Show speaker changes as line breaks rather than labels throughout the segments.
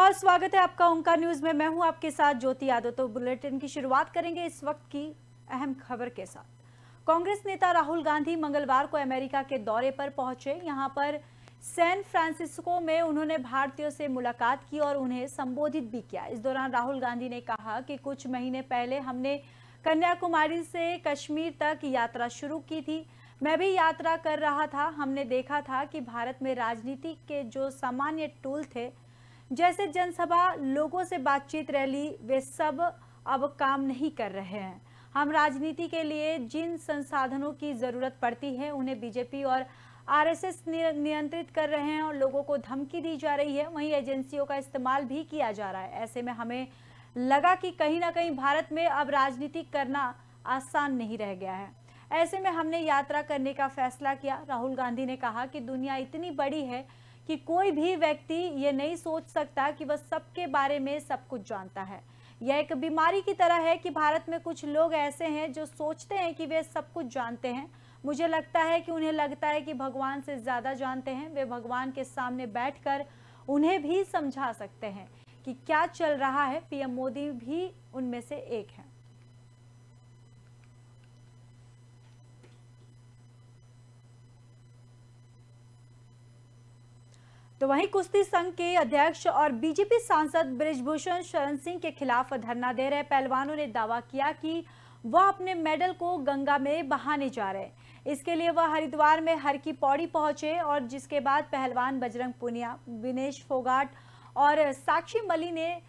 बहुत स्वागत है आपका ओंकार न्यूज में। मैं हूं आपके साथ ज्योति यादव। तो बुलेटिन की शुरुआत करेंगे इस वक्त की अहम खबर के साथ। कांग्रेस नेता राहुल गांधी मंगलवार को अमेरिका के दौरे पर पहुंचे। यहां पर सैन फ्रांसिस्को में उन्होंने भारतीयों से मुलाकात की और उन्हें संबोधित भी किया। इस दौरान राहुल गांधी ने कहा कि कुछ महीने पहले हमने कन्याकुमारी से कश्मीर तक यात्रा शुरू की थी। मैं भी यात्रा कर रहा था। हमने देखा था कि भारत में राजनीति के जो सामान्य टूल थे, जैसे जनसभा, लोगों से बातचीत, रैली, वे सब अब काम नहीं कर रहे हैं। हम राजनीति के लिए जिन संसाधनों की जरूरत पड़ती है उन्हें बीजेपी और आरएसएस नियंत्रित कर रहे हैं और लोगों को धमकी दी जा रही है। वहीं एजेंसियों का इस्तेमाल भी किया जा रहा है। ऐसे में हमें लगा कि कहीं ना कहीं भारत में अब राजनीति करना आसान नहीं रह गया है। ऐसे में हमने यात्रा करने का फैसला किया। राहुल गांधी ने कहा कि दुनिया इतनी बड़ी है कि कोई भी व्यक्ति ये नहीं सोच सकता कि वह सबके बारे में सब कुछ जानता है। यह एक बीमारी की तरह है कि भारत में कुछ लोग ऐसे हैं जो सोचते हैं कि वे सब कुछ जानते हैं। मुझे लगता है कि उन्हें लगता है कि भगवान से ज्यादा जानते हैं। वे भगवान के सामने बैठकर उन्हें भी समझा सकते हैं कि क्या चल रहा है। पीएम मोदी भी उनमें से एक है। तो वहीं कुश्ती संघ के अध्यक्ष और बीजेपी सांसद बृजभूषण शरण सिंह के खिलाफ धरना दे रहे पहलवानों ने दावा किया कि वह अपने मेडल को गंगा में बहाने जा रहे हैं। इसके लिए वह हरिद्वार में हर की पौड़ी पहुंचे और जिसके बाद पहलवान बजरंग पुनिया, विनेश फोगाट और साक्षी मलिक ने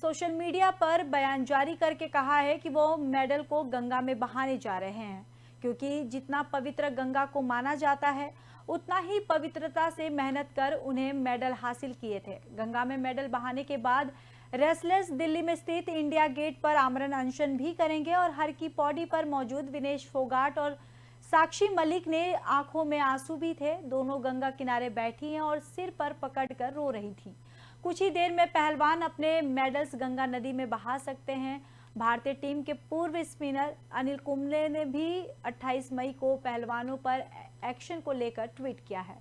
सोशल मीडिया पर बयान जारी करके कहा है कि वो मेडल को गंगा में बहाने जा रहे हैं, क्योंकि जितना पवित्र गंगा को माना जाता है उतना ही पवित्रता से मेहनत कर उन्हें मेडल हासिल किए थे। गंगा में मेडल बहाने के बाद रेसलर्स दिल्ली में स्थित इंडिया गेट पर आमरण अनशन भी करेंगे और हर की पौड़ी पर मौजूद विनेश फोगाट और साक्षी मलिक ने आंखों में आंसू भी थे। दोनों गंगा किनारे बैठी हैं और सिर पर पकड़कर रो रही थी। कुछ ही देर में पहलवान अपने मेडल्स गंगा नदी में बहा सकते हैं। भारतीय टीम के पूर्व स्पिनर अनिल कुंबले ने भी 28 मई को पहलवानों पर एक्शन को लेकर ट्वीट किया है।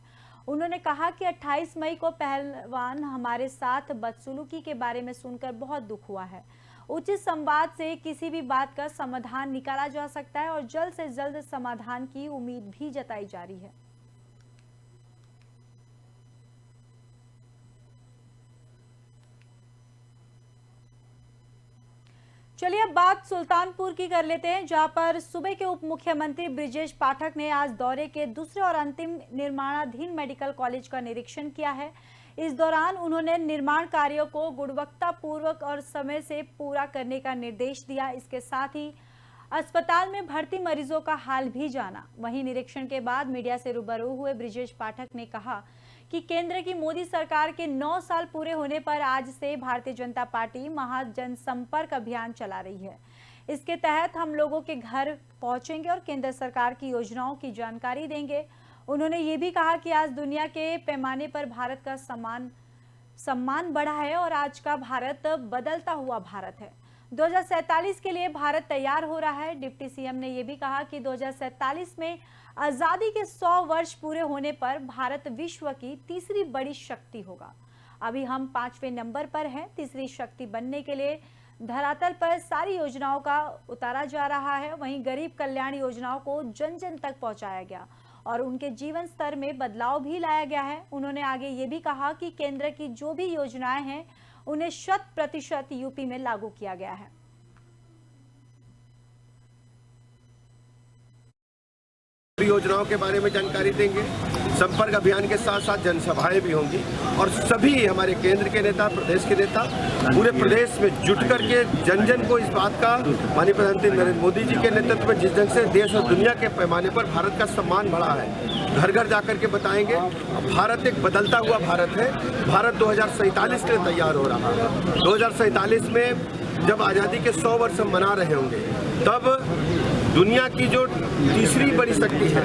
उन्होंने कहा कि 28 मई को पहलवान हमारे साथ बदसलूकी के बारे में सुनकर बहुत दुख हुआ है। उचित संवाद से किसी भी बात का समाधान निकाला जा सकता है और जल्द से जल्द समाधान की उम्मीद भी जताई जा रही है। चलिए अब बात सुल्तानपुर की कर लेते हैं, जहां पर सुबह के उप मुख्यमंत्री ब्रिजेश पाठक ने आज दौरे के दूसरे और अंतिम निर्माणाधीन मेडिकल कॉलेज का निरीक्षण किया है। इस दौरान उन्होंने निर्माण कार्यों को गुणवत्तापूर्वक और समय से पूरा करने का निर्देश दिया। इसके साथ ही अस्पताल में भर्ती मरीजों का हाल भी जाना। वहीं निरीक्षण के बाद मीडिया से रूबरू हुए ब्रिजेश पाठक ने कहा कि केंद्र की मोदी सरकार के 9 साल पूरे होने पर आज से भारतीय जनता पार्टी महाजनसंपर्क अभियान चला रही है। इसके तहत हम लोगों के घर पहुंचेंगे और केंद्र सरकार की योजनाओं की जानकारी देंगे। उन्होंने ये भी कहा कि आज दुनिया के पैमाने पर भारत का सम्मान बढ़ा है और आज का भारत बदलता हुआ भारत है। 2047 के लिए भारत तैयार हो रहा है। डिप्टी सीएम ने यह भी कहा कि 2047 में आजादी के 100 वर्ष पूरे होने पर भारत विश्व की तीसरी बड़ी शक्ति होगा। अभी हम 5वें नंबर पर हैं। तीसरी शक्ति बनने के लिए धरातल पर सारी योजनाओं का उतारा जा रहा है। वहीं गरीब कल्याण योजनाओं को जन जन तक पहुंचाया गया और उनके जीवन स्तर में बदलाव भी लाया गया है। उन्होंने आगे ये भी कहा कि केंद्र की जो भी योजनाएं हैं उन्हें 100% यूपी में लागू किया गया है।
योजनाओं के बारे में जानकारी देंगे। संपर्क अभियान के साथ साथ जनसभाएं भी होंगी और सभी हमारे केंद्र के नेता, प्रदेश के नेता पूरे प्रदेश में जुट करके जन जन को इस बात का, माननीय प्रधानमंत्री नरेंद्र मोदी जी के नेतृत्व में जिस ढंग से देश और दुनिया के पैमाने पर भारत का सम्मान बढ़ा है, घर घर जाकर के बताएंगे। भारत एक बदलता हुआ भारत है। भारत 2047 के लिए तैयार हो रहा है। 2047 में जब आज़ादी के 100 वर्ष हम मना रहे होंगे, तब दुनिया की जो तीसरी बड़ी शक्ति है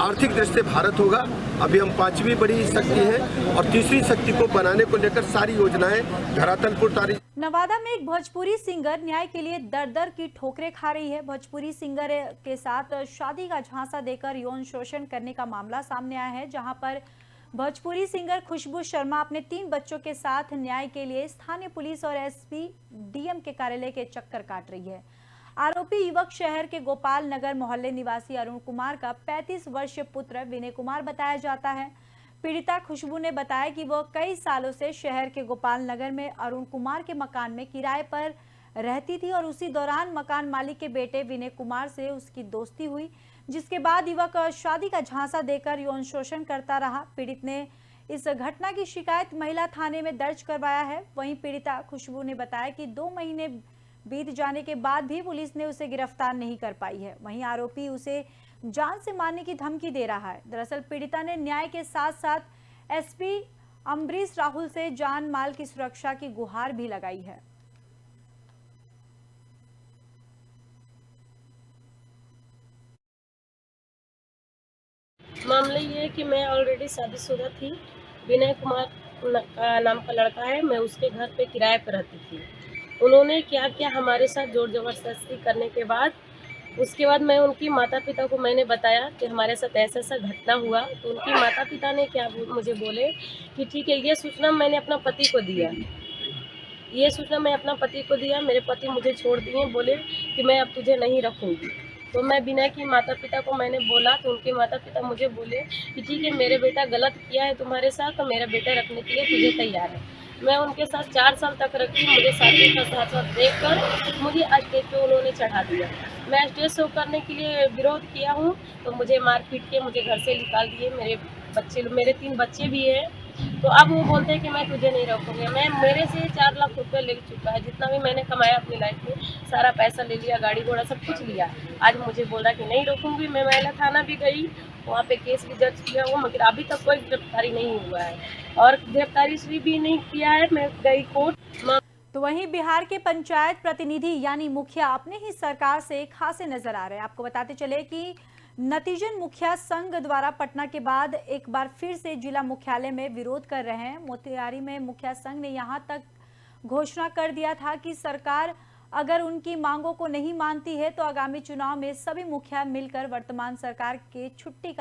आर्थिक दृष्टि से भारत होगा। अभी हम 5वीं बड़ी शक्ति है और तीसरी शक्ति को बनाने को लेकर सारी योजनाएं धरातल पर उतारी।
नवादा में एक भोजपुरी सिंगर न्याय के लिए दर दर की ठोकरें खा रही है। भोजपुरी सिंगर के साथ शादी का झांसा देकर यौन शोषण करने का मामला सामने आया है, जहां पर भोजपुरी सिंगर खुशबू शर्मा अपने 3 बच्चों के साथ न्याय के लिए स्थानीय पुलिस और एसपी डीएम के कार्यालय के चक्कर काट रही है। आरोपी युवक शहर के गोपाल नगर मोहल्ले निवासी अरुण कुमार का 35 वर्षीय पुत्र विनय कुमार बताया जाता है। पीड़िता खुशबू ने बताया कि वह कई सालों से शहर के गोपाल नगर में अरुण कुमार के मकान में किराए पर रहती थी और उसी दौरान मकान मालिक के बेटे विनय कुमार से उसकी दोस्ती हुई, जिसके बाद युवक शादी का झांसा देकर यौन शोषण करता रहा। पीड़ित ने इस घटना की शिकायत महिला थाने में दर्ज करवाया है। वहीं पीड़िता खुशबू ने बताया कि 2 महीने बीत जाने के बाद भी पुलिस ने उसे गिरफ्तार नहीं कर पाई है। वहीं आरोपी उसे जान से मारने की धमकी दे रहा है। दरअसल पीड़िता ने न्याय के साथ साथ एसपी अम्बरीश राहुल से जान माल की सुरक्षा की गुहार भी लगाई है।
मामला ये है कि मैं ऑलरेडी शादीशुदा थी। विनय कुमार नाम का लड़का है, मैं उसके घर पे किराए पर रहती थी। उन्होंने क्या किया, हमारे साथ जोर जबरदस्ती करने के बाद उसके बाद मैं उनकी माता पिता को मैंने बताया कि हमारे साथ ऐसा ऐसा घटना हुआ। तो उनकी माता पिता ने क्या मुझे बोले कि ठीक है, ये सूचना मैंने अपना पति को दिया, मेरे पति मुझे छोड़ दिए, बोले कि मैं अब तुझे नहीं रखूँगी। तो मैं बिना की माता पिता को मैंने बोला तो उनके माता पिता मुझे बोले कि ठीक है, मेरे बेटा गलत किया है तुम्हारे साथ, तो मेरा बेटा रखने के लिए तुझे तैयार है। मैं उनके साथ 4 साल तक रखी। मुझे शादी का साथ देखकर मुझे स्टेज पे उन्होंने चढ़ा दिया। मैं स्टेज शो करने के लिए विरोध किया हूँ तो मुझे मार पीट के मुझे घर से निकाल दिए। मेरे 3 बच्चे भी हैं। तो अब वो बोलते हैं कि मैं तुझे नहीं रखूँगी। मेरे से 4 लाख रुपए ले चुका है। जितना भी मैंने कमाया अपनी लाइफ में सारा पैसा ले लिया, गाड़ी घोड़ा सब कुछ लिया। आज मुझे बोल रहा है कि नहीं रखूँगी। मैं महिला थाना भी गई, वहाँ पे केस भी दर्ज किया हुआ, मगर अभी तक कोई गिरफ्तारी नहीं हुआ है और गिरफ्तारी भी नहीं किया है। मैं गई कोर्ट।
तो वहीं बिहार के पंचायत प्रतिनिधि यानी मुखिया अपने ही सरकार से खासे नजर आ रहे हैं। आपको बताते चले कि नतीजन मुखिया संघ द्वारा पटना के बाद एक बार फिर से जिला मुख्यालय में विरोध कर रहे हैं। मोतिहारी में मुखिया संघ ने यहां तक घोषणा कर दिया था कि सरकार अगर उनकी मांगों को नहीं मानती है तो आगामी चुनाव में सभी मुखिया मिलकर वर्तमान सरकार के छठी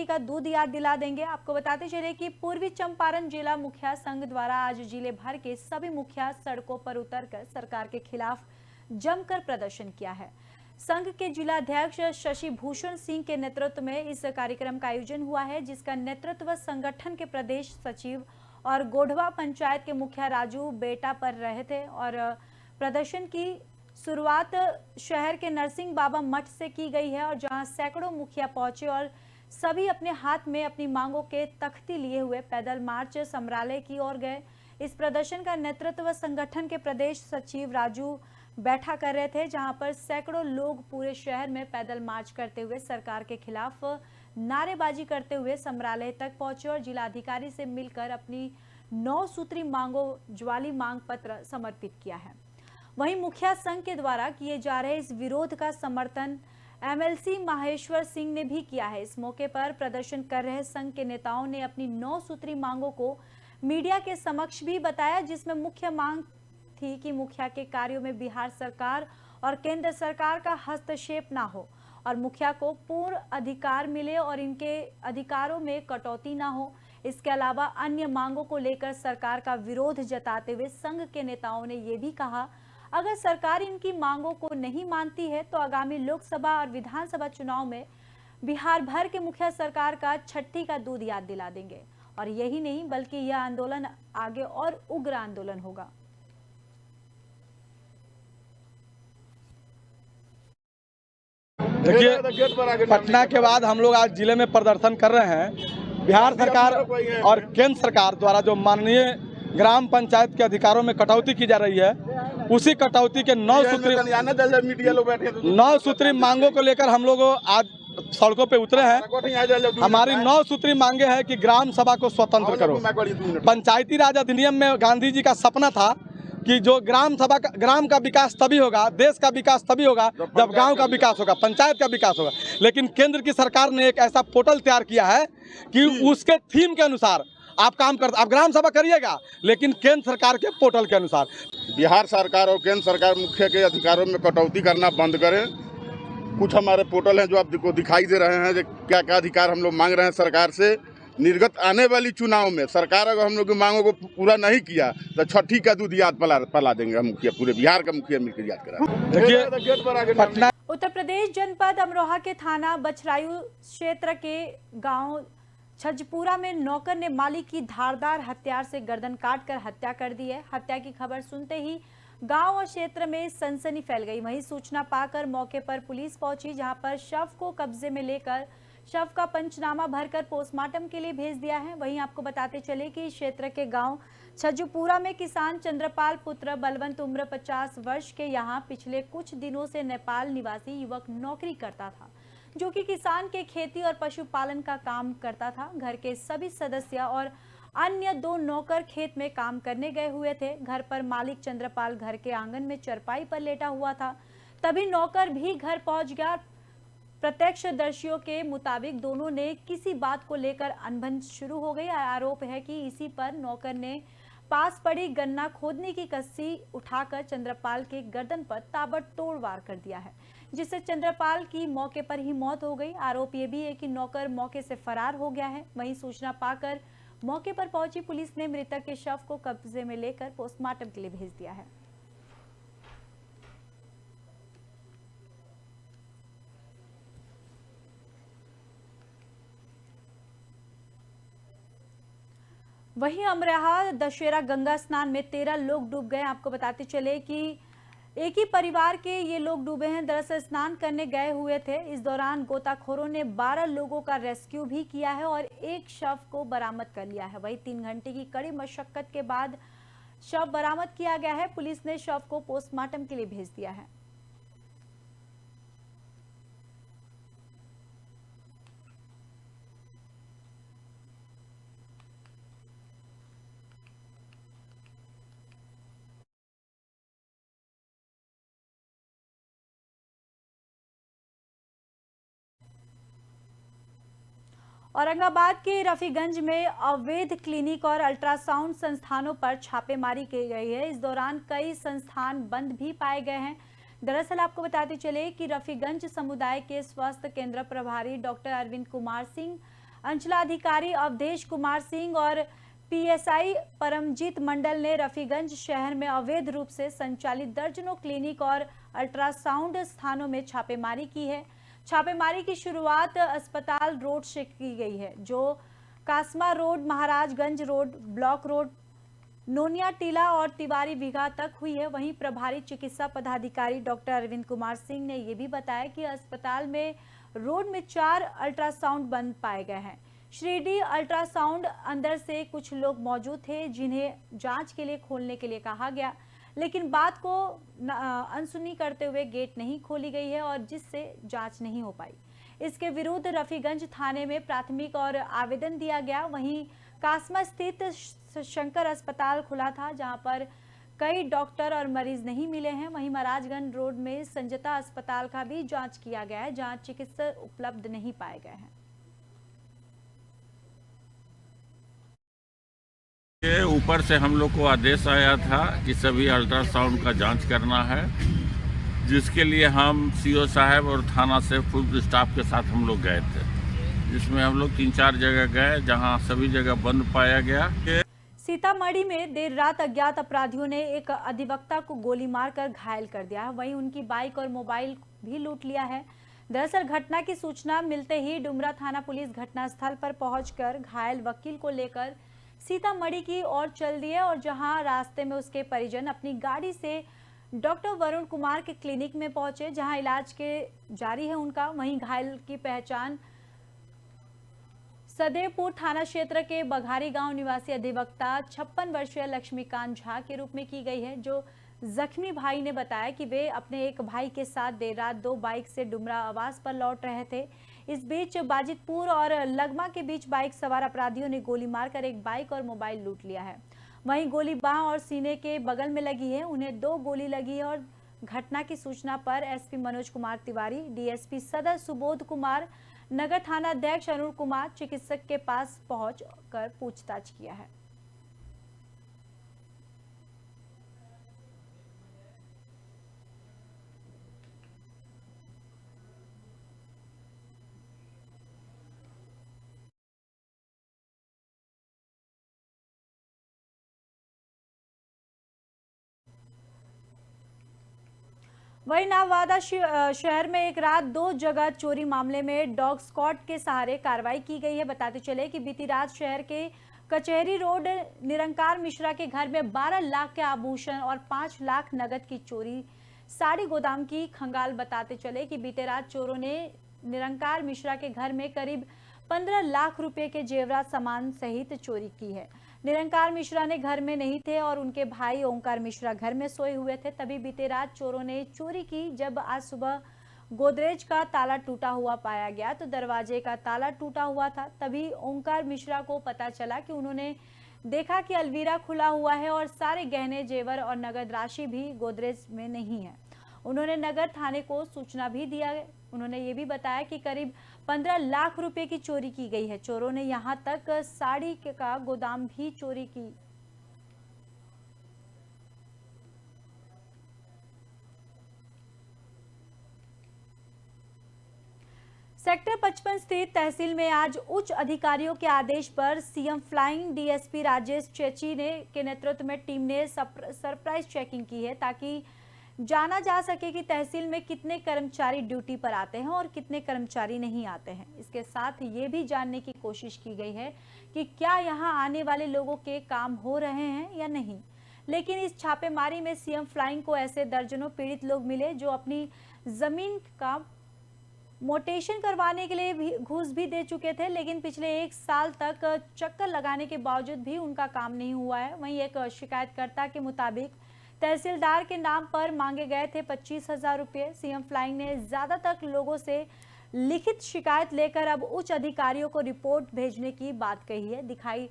का दूध याद दिला देंगे। आपको बताते चले कि पूर्वी चंपारण जिला मुखिया संघ द्वारा आज जिले भर के सभी मुखिया सड़कों पर उतरकर सरकार के खिलाफ जमकर प्रदर्शन किया है। संघ के जिलाध्यक्ष शशि भूषण सिंह के नेतृत्व में इस कार्यक्रम का आयोजन हुआ है, जिसका नेतृत्व संगठन के प्रदेश सचिव और गोढ़वा पंचायत के मुखिया राजू बेटा पर रहे थे। और प्रदर्शन की शुरुआत शहर के नरसिंह बाबा मठ से की गई है और जहां सैकड़ों मुखिया पहुंचे और सभी अपने हाथ में अपनी मांगों के तख्ती लिए हुए पैदल मार्च समरालय की ओर गए। इस प्रदर्शन का नेतृत्व संगठन के प्रदेश सचिव राजू बैठा कर रहे थे, जहां पर सैकड़ों लोग पूरे शहर में पैदल मार्च करते हुए सरकार के खिलाफ नारेबाजी करते हुए समरालय तक पहुंचे और जिलाधिकारी से मिलकर अपनी 9 सूत्री मांगों ज्वाली मांग पत्र समर्पित किया है। वहीं मुखिया संघ के द्वारा किए जा रहे इस विरोध का समर्थन एमएलसी माहेश्वर सिंह ने भी किया है। इस मौके पर प्रदर्शन कर रहे संघ के नेताओं ने अपनी 9 सूत्री मांगों को मीडिया के समक्ष भी बताया, जिसमें मुख्य मांग थी कि मुखिया के कार्यों में बिहार सरकार और केंद्र सरकार का हस्तक्षेप ना हो और मुखिया को पूर्ण अधिकार मिले और इनके अधिकारों में कटौती ना हो। इसके अलावा अन्य मांगों को लेकर सरकार का विरोध जताते हुए संघ के नेताओं ने ये भी कहा, अगर सरकार इनकी मांगों को नहीं मानती है तो आगामी लोकसभा और विधानसभा चुनाव में बिहार भर के मुखिया सरकार का छठी का दूध याद दिला देंगे। और यही नहीं बल्कि यह आंदोलन आगे और उग्र आंदोलन होगा।
देखिए, पटना के बाद हम लोग आज जिले में प्रदर्शन कर रहे हैं। बिहार सरकार और केंद्र सरकार द्वारा जो माननीय ग्राम पंचायत के अधिकारों में कटौती की जा रही है, उसी कटौती के 9 सूत्री मांगों को लेकर हम लोग आज सड़कों पे उतरे हैं। हमारी 9 सूत्री मांगे हैं कि ग्राम सभा को स्वतंत्र करो। पंचायती राज अधिनियम में गांधी जी का सपना था कि जो ग्राम का विकास तभी होगा, देश का विकास तभी होगा जब गांव का विकास होगा, पंचायत का विकास होगा। लेकिन केंद्र की सरकार ने एक ऐसा पोर्टल तैयार किया है कि उसके थीम के अनुसार आप ग्राम सभा करिएगा, लेकिन केंद्र सरकार के पोर्टल के अनुसार।
बिहार सरकार और केंद्र सरकार मुखिया के अधिकारों में कटौती करना बंद करें। कुछ हमारे पोर्टल हैं जो आपको दिखाई दे रहे हैं, क्या क्या अधिकार हम लोग मांग रहे हैं सरकार से। निर्गत आने वाली चुनाव में सरकार अगर हम लोग की मांगों को पूरा नहीं किया तो छठी का दूध याद पला देंगे हम मुखिया, पूरे बिहार का मुखिया मिलकर याद करा।
देखिए पटना
उत्तर प्रदेश जनपद अमरोहा के थाना बछरायू क्षेत्र के गांव छजपुरा में नौकर ने मालिक की धारदार हथियार से गर्दन काटकर हत्या कर दी है। हत्या की खबर सुनते ही गांव और क्षेत्र में सनसनी फैल गई। वहीं सूचना पाकर मौके पर पुलिस पहुंची, जहां पर शव को कब्जे में लेकर शव का पंचनामा भरकर पोस्टमार्टम के लिए भेज दिया है। वहीं आपको बताते चले कि क्षेत्र के गांव छजुपुरा में किसान चंद्रपाल पुत्र बलवंत उम्र 50 वर्ष के यहां पिछले कुछ दिनों से नेपाल निवासी युवक नौकरी करता था, जो कि किसान के खेती और पशुपालन का काम करता था। घर के सभी सदस्य और अन्य 2 नौकर खेत में काम करने गए हुए थे। घर पर मालिक चंद्रपाल घर के आंगन में चरपाई पर लेटा हुआ था, तभी नौकर भी घर पहुंच गया। प्रत्यक्षदर्शियों के मुताबिक दोनों ने किसी बात को लेकर अनबन शुरू हो गई। आरोप है कि इसी पर नौकर ने पास पड़ी गन्ना खोदने की कस्सी उठाकर चंद्रपाल के गर्दन पर ताबड़तोड़ वार कर दिया है, जिससे चंद्रपाल की मौके पर ही मौत हो गई। आरोप ये भी है कि नौकर मौके से फरार हो गया है। वहीं सूचना पाकर मौके पर पहुंची पुलिस ने मृतक के शव को कब्जे में लेकर पोस्टमार्टम के लिए भेज दिया है। वहीं अमरोहा दशहरा गंगा स्नान में 13 लोग डूब गए। आपको बताते चले कि एक ही परिवार के ये लोग डूबे हैं। दरअसल स्नान करने गए हुए थे। इस दौरान गोताखोरों ने 12 लोगों का रेस्क्यू भी किया है और एक शव को बरामद कर लिया है। वहीं 3 घंटे की कड़ी मशक्कत के बाद शव बरामद किया गया है। पुलिस ने शव को पोस्टमार्टम के लिए भेज दिया है। औरंगाबाद के रफीगंज में अवैध क्लिनिक और अल्ट्रासाउंड संस्थानों पर छापेमारी की गई है। इस दौरान कई संस्थान बंद भी पाए गए हैं। दरअसल आपको बताते चले कि रफीगंज समुदाय के स्वास्थ्य केंद्र प्रभारी डॉक्टर अरविंद कुमार सिंह, अंचलाधिकारी अवधेश कुमार सिंह और पीएसआई परमजीत मंडल ने रफीगंज शहर में अवैध रूप से संचालित दर्जनों क्लिनिक और अल्ट्रासाउंड स्थानों में छापेमारी की है। छापेमारी की शुरुआत अस्पताल रोड से की गई है, जो Kasma road, Maharajganj road, block road, Nonia Tila और तिवारी बीघा तक हुई है। वहीं प्रभारी चिकित्सा पदाधिकारी डॉक्टर अरविंद कुमार सिंह ने यह भी बताया कि अस्पताल में रोड में 4 अल्ट्रासाउंड बंद पाए गए हैं। श्रीडी अल्ट्रासाउंड अंदर से कुछ लोग मौजूद थे, जिन्हें जांच के लिए खोलने के लिए कहा गया, लेकिन बात को अनसुनी करते हुए गेट नहीं खोली गई है और जिससे जांच नहीं हो पाई। इसके विरुद्ध रफीगंज थाने में प्राथमिक और आवेदन दिया गया। वहीं कासमा स्थित शंकर अस्पताल खुला था, जहां पर कई डॉक्टर और मरीज नहीं मिले हैं। वहीं महाराजगंज रोड में संजता अस्पताल का भी जांच किया गया है, जहां चिकित्सक उपलब्ध नहीं पाए गए हैं।
ऊपर से हम लोग को आदेश आया था कि सभी अल्ट्रासाउंड का जांच करना है, जिसके लिए हम सीओ साहब और थाना से फुल स्टाफ के साथ हम लोग गए थे, जिसमें हम लोग 3-4 जगह गए, जहां सभी जगह बंद पाया गया।
सीतामढ़ी में देर रात अज्ञात अपराधियों ने एक अधिवक्ता को गोली मारकर घायल कर दिया है। वहीं उनकी बाइक और मोबाइल भी लूट लिया है। दरअसल घटना की सूचना मिलते ही डुमरा थाना पुलिस घटनास्थल पर पहुंचकर घायल वकील को लेकर सीतामढ़ी की ओर चल दिए और जहां रास्ते में उसके परिजन अपनी गाड़ी से डॉक्टर वरुण कुमार के क्लिनिक में पहुंचे, जहां इलाज के जारी है उनका। वहीं घायल की पहचान सदैवपुर थाना क्षेत्र के बघारी गांव निवासी अधिवक्ता 56 वर्षीय लक्ष्मीकांत झा के रूप में की गई है। जो जख्मी भाई ने बताया कि वे अपने एक भाई के साथ देर रात 2 बाइक से डुमरा आवास पर लौट रहे थे। इस बीच बाजितपुर और लगमा के बीच बाइक सवार अपराधियों ने गोली मारकर एक बाइक और मोबाइल लूट लिया है। वहीं गोली बांह और सीने के बगल में लगी है, उन्हें 2 गोली लगी है। और घटना की सूचना पर एसपी मनोज कुमार तिवारी, डीएसपी सदर सुबोध कुमार, नगर थाना अध्यक्ष अरुण कुमार चिकित्सक के पास पहुंचकर पूछताछ किया है। वहीं नवादा शहर में एक रात 2 जगह चोरी मामले में डॉग स्क्वाड के सहारे कार्रवाई की गई है। बताते चले कि बीती रात शहर के कचहरी रोड निरंकार मिश्रा के घर में 12 लाख के आभूषण और 5 लाख नगद की चोरी साड़ी गोदाम की खंगाल। बताते चले कि बीते रात चोरों ने निरंकार मिश्रा के घर में करीब 15 लाख रुपए के जेवरात सामान सहित चोरी की है। निरंकार मिश्रा ने घर में नहीं थे और उनके भाई ओंकार मिश्रा घर में सोए हुए थे। तभी बीते रात चोरों ने चोरी की। जब आज सुबह गोदरेज का ताला टूटा हुआ पाया गया तो दरवाजे का ताला टूटा हुआ था। तभी ओंकार मिश्रा को पता चला कि उन्होंने देखा कि अलमीरा खुला हुआ है और सारे गहने जेवर और नगद राशि भी गोदरेज में नहीं है। उन्होंने नगर थाने को सूचना भी दिया। उन्होंने ये भी बताया कि करीब 15 लाख रुपए की चोरी की गई है। चोरों ने यहां तक साड़ी का गोदाम भी चोरी की। सेक्टर 55 स्थित तहसील में आज उच्च अधिकारियों के आदेश पर सीएम फ्लाइंग डीएसपी राजेश चेची के नेतृत्व में टीम ने सरप्राइज चेकिंग की है ताकि जाना जा सके कि तहसील में कितने कर्मचारी ड्यूटी पर आते हैं और कितने कर्मचारी नहीं आते हैं। इसके साथ ये भी जानने की कोशिश की गई है कि क्या यहाँ आने वाले लोगों के काम हो रहे हैं या नहीं। लेकिन इस छापेमारी में सीएम फ्लाइंग को ऐसे दर्जनों पीड़ित लोग मिले जो अपनी जमीन का मोटेशन करवाने के लिए भी घूस भी दे चुके थे, लेकिन पिछले 1 साल तक चक्कर लगाने के बावजूद भी उनका काम नहीं हुआ है। वहीं एक शिकायतकर्ता के मुताबिक तहसीलदार के नाम पर मांगे गए थे 25,000 रुपये। सीएम फ्लाइंग ने ज्यादातर लोगों से लिखित शिकायत लेकर अब उच्च अधिकारियों को रिपोर्ट भेजने की बात कही है। दिखाई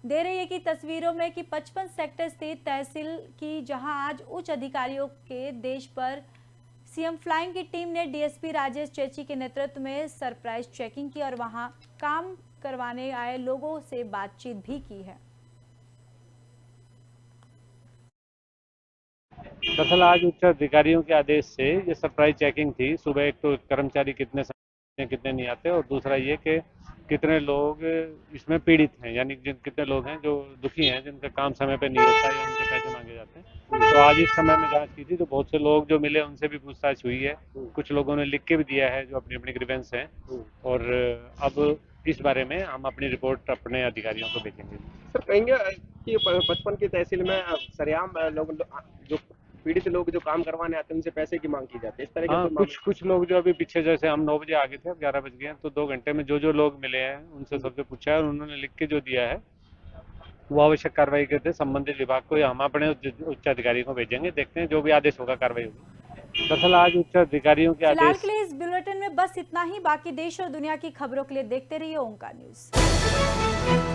दे रही है कि तस्वीरों में कि 55 सेक्टर स्थित तहसील की जहां आज उच्च अधिकारियों के देश पर सीएम फ्लाइंग की टीम ने डीएसपी राजेश चेची के नेतृत्व में सरप्राइज चेकिंग की और वहां काम करवाने आए लोगों से बातचीत भी की है।
दरअसल आज उच्च अधिकारियों के आदेश से ये सरप्राइज चेकिंग थी। सुबह एक तो कर्मचारी कितने कितने नहीं आते और दूसरा ये कि कितने लोग इसमें पीड़ित हैं, यानी कितने लोग हैं जो दुखी हैं, जिनका काम समय पे नहीं होता या उनसे पैसे मांगे जाते हैं। तो आज इस समय में जांच की थी तो बहुत से लोग जो मिले उनसे भी पूछताछ हुई है। कुछ लोगों ने लिख के भी दिया है जो अपनी अपनी ग्रीवेंस हैं और अब इस बारे में हम अपनी रिपोर्ट अपने अधिकारियों को भेजेंगे।
सर कहेंगे कि 55 की तहसील में सरेआम लोग जो पीड़ित लोग जो काम करवाने आते हैं उनसे पैसे की मांग की जाती है, इस तरह के
कुछ लोग जो अभी पीछे, जैसे हम 9 बजे आ गए थे, अब 11 बज गए हैं, तो 2 घंटे में जो लोग मिले हैं उनसे सबसे पूछा है और उन्होंने लिख के जो दिया है वो आवश्यक कार्रवाई करते संबंधित विभाग को या हम अपने उच्च अधिकारी को भेजेंगे। देखते हैं जो भी आदेश होगा कार्रवाई होगी। दरअसल आज उच्च अधिकारियों के
फिलहाल
आदेश
के लिए इस बुलेटिन में बस इतना ही। बाकी देश और दुनिया की खबरों के लिए देखते रहिए ओंकार न्यूज।